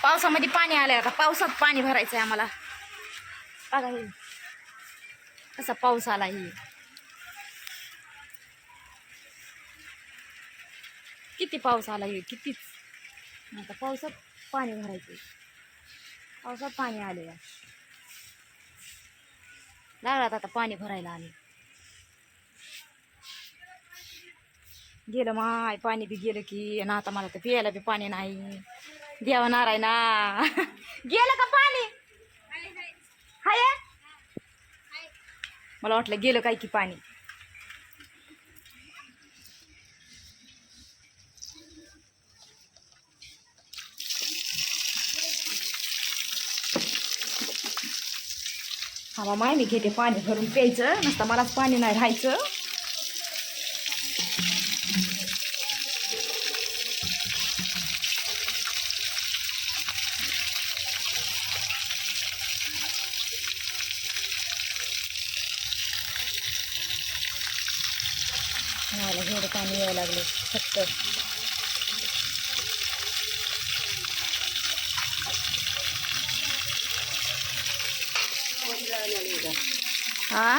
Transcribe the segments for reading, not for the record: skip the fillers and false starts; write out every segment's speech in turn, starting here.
पावसामध्ये पाणी आलंय. आता पावसात पाणी भरायचंय आम्हाला. बघा हे कसा पाऊस आला. ही किती पाऊस आला. हे कितीच. आता पावसात पाणी भरायचंय. पावसात पाणी आले. लागलात आता पाणी भरायला. आले गेलं माय पाणी बी गेलं की. आणि आता मला तर प्यायला बी पाणी नाही. देवा नारायणा गेलं का पाणी. हाय मला वाटलं गेलं काय की पाणी. हा माय मी घेते पाणी भरून प्यायचं. नसतं मलाच पाणी नाही राहायचं. मला एवढं पाणी यायला लागलं फक्त. हा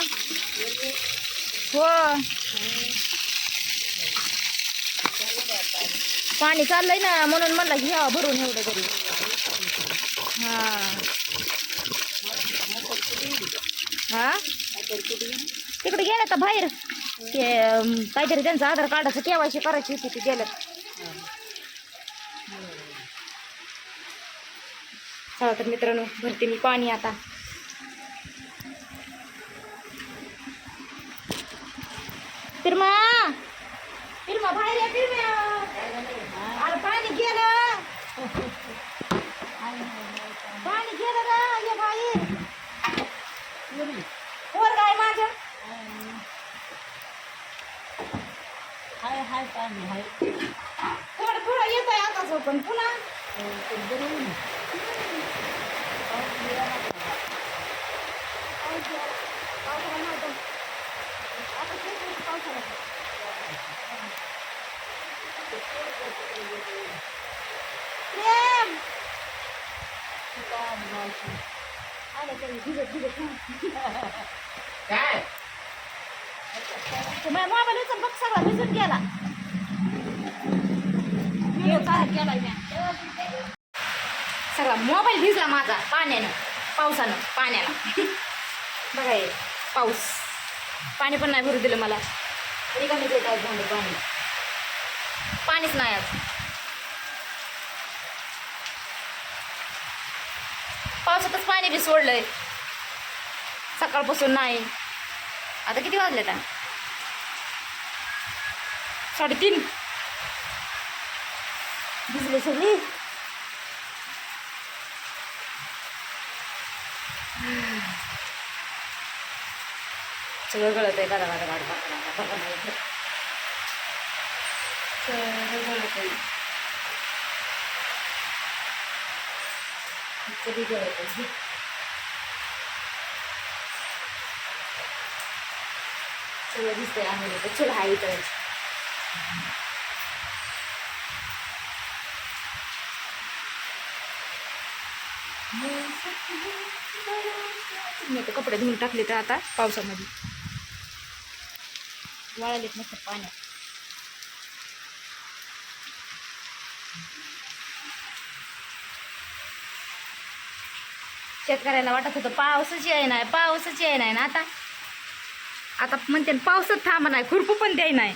हो पाणी चाललंय ना म्हणून म्हणलं घ्या भरून एवढं तरी. हा हा तिकडे गेलं का बाहेर. ते काहीतरी त्यांचं आधार कार्डाचं केवायसी करायची होती. ते गेलं. चला तर मित्रांनो भरते मी पाणी आता. फिरमा फिरमा बाहेर या. फिरम्या अरे पाणी गेलं. पाणी गेलं ग. ये बाहेर वर काय माझं. हाय हाय पाणी हाय. थोडं थोडं येत आहे आता पण पुन्हा. काय मोबाईल उचल बघ. सगळा भिजून गेला. सगळा मोबाईल भिजला माझा पाण्यानं. पावसानं पाण्याला. बघा हे पाऊस. पाणी पण नाही भरू दिलं मला. तरी कमी देत आहे भांडे पाणी. पाणीच नाही आज. पावसातच पाणी बी सोडलंय सकाळपासून नाही. आता किती वाजले आता 3:30. भिजले सगळी. सगळं गळत आहे. गाडा गाडा गाडा सगळं गळत आहे. कधी गळत आहे. सगळं दिसतंय. आम्ही चल हा इथं. मी आता कपडे धुवून टाकले तर आता पावसामध्ये वाळलेत मस्त पाण्यात. शेतकऱ्याला वाटत होतं पावसाची आहे नाही. पावसाची आहे नाही ना. आता आता म्हणते पावसात थांबा नाही. खुरपू पण द्याय नाही.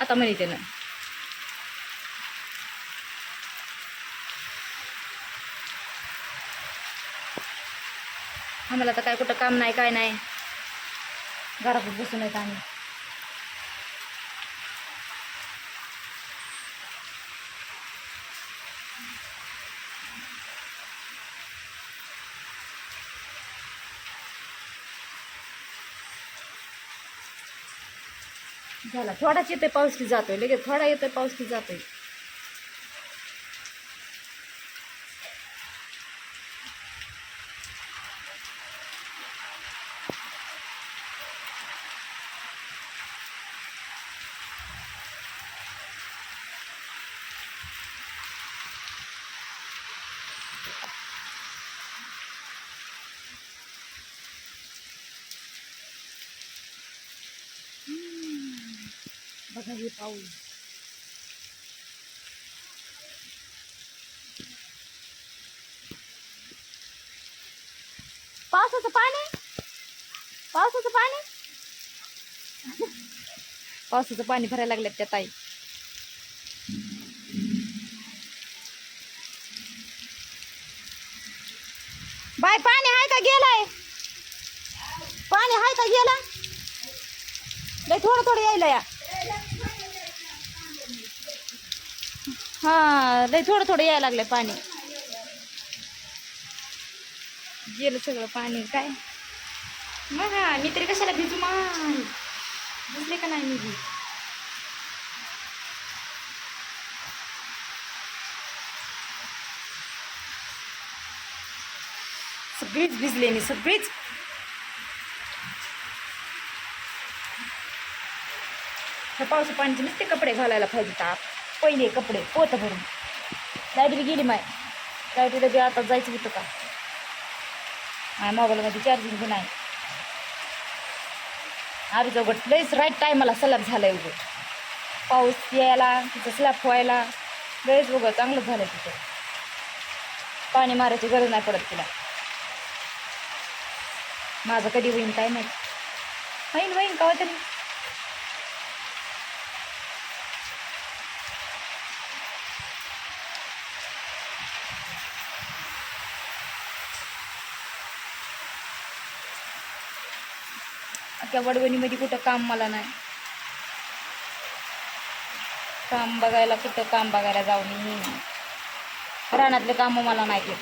आता म्हणते ना आम्हाला तर काय कुठं काम नाही काय नाही. घरात बसून येत आम्ही. झाला थोडाच येतोय पाऊस की जातोय. लगेच थोडा येतोय पाऊस की जातोय. बघा हे पाऊस. पावसाचं पाणी, पावसाचं पाणी, पावसाचं पाणी भरायला लागल्यात त्या ताई. बाय पाणी आहे का गेलाय? पाणी आहे का गेला? लय थोडं थोडं यायला या. हा लय थोडं थोडं यायला लागलंय पाणी. गेलं सगळं पाणी काय मग. हा मी तरी कशाला भिजू माय, भिजले का नाही मी बी. सगळीच भिजले मी, सगळीच. ह्या पावसा पाण्याचे नुसते कपडे घालायला पाहिजे. ताप पहिले कपडे पोत भरून. लाईट बी गेली माय, लाईटीला बी आता जायचं होतं का. माझ्या मोबाईलमध्ये चार्जिंग बी नाही. आरीचं उघड लईच राईट टायमाला सलग झालंय. उघड पाऊस यायला तिचं स्लॅप व्हायला लईच उघड चांगलं झालं. तिथं पाणी मारायची गरज नाही पडत तिला. माझं कधी होईन काय माहिती. होईन होईन का तरी. त्या वडवणीमध्ये कुठं काम मला नाही. काम बघायला कुठं काम बघायला जाऊ मी. रानातले काम मला नाही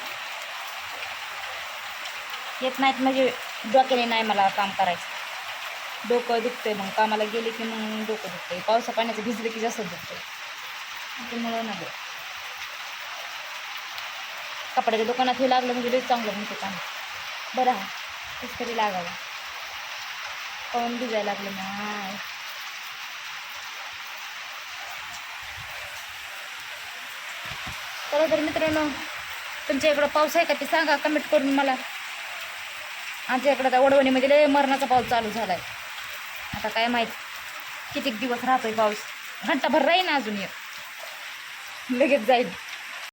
येत नाहीत. म्हणजे डोक्याने नाही मला काम करायचं. डोकं दुखतंय मग कामाला गेले की मग डोकं दुखतंय. पावसा पाण्याचं भिजलं की जास्त दुखतंय. त्यामुळं नाही कपड्याच्या दुकानात हे लागलं म्हणजे लईच चांगलं म्हणते काम. बरं हा तेच तरी लागावं. पाऊन भिजायला लागलं माय. चला तर मित्रांनो, तुमच्या इकडं पाऊस आहे का ते सांगा कमेंट करून मला. आमच्या इकडं त्या वडवणीमध्ये लय मरणाचा पाऊस चालू झालाय. आता काय माहीत कितीक दिवस राहतोय पाऊस. घंटाभर राहीन अजून एक लगेच जाईल.